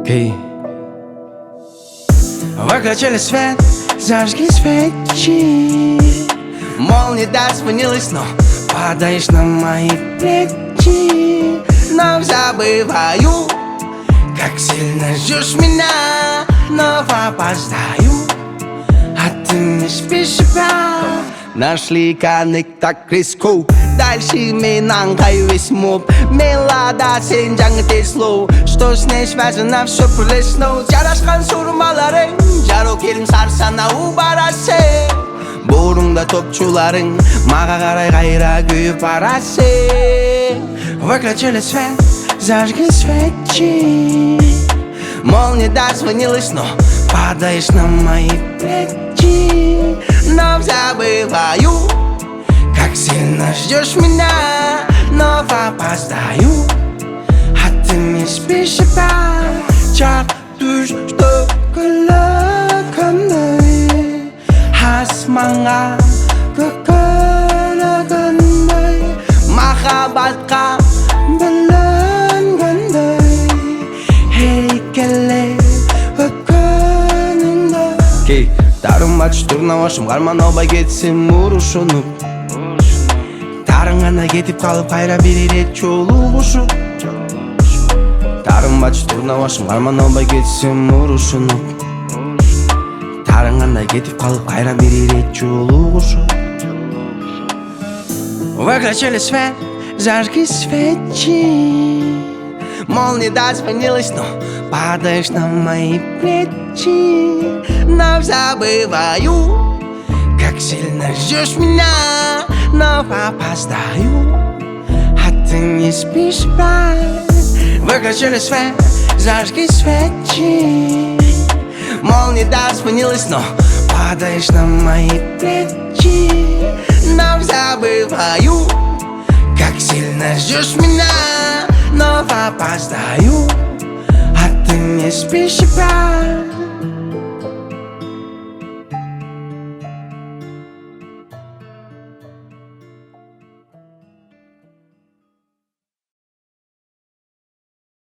Окей. Выключили свет, зажги свечи. Мол, не дозвонилась, но падаешь на мои плечи. Но забываю, как сильно ждешь меня, но опоздаю, а ты не спишь себя. Нашли коннект риску. Дальше менің қайвес моб. Мелада сен жаңы теслу. Что с ней связано, все пролесно. Жарашқан сурмаларың, жару келім сарсанау барасы. Бурыңда топчуларың, маға қарай қайра күйіп барасы. Выключили свет, зажги свечи. Мол, не дозвонилась, но падаешь на мои плечи. Но забываю, как сильно ждешь меня, но опоздаю, а ты не спишь себя. Чак düştü kılakımday, Asmanga kıkılakımday, Mahabatka bilengimday, Heykeli ökönünday. Дарым ачтыр навашым, қарман албай кетсем ұрышынып. Тарың ғана кетіп қалып, қайра берер ет жолығышып. Дарым ачтыр навашым, қарман албай кетсем ұрышынып. Тарың ғана кетіп қалып, қайра берер ет жолығышып. Выключили свет, зажги свечи. Мол, не дозвонилась, но падаешь на мои плечи. Но забываю, как сильно ждешь меня, но опоздаю, а ты не спишь спать. Выключили свет, зажги свечи. Мол, не дозвонилась, но падаешь на мои плечи. Но забываю, как сильно ждешь меня, но опоздаю, а ты не спишь спать.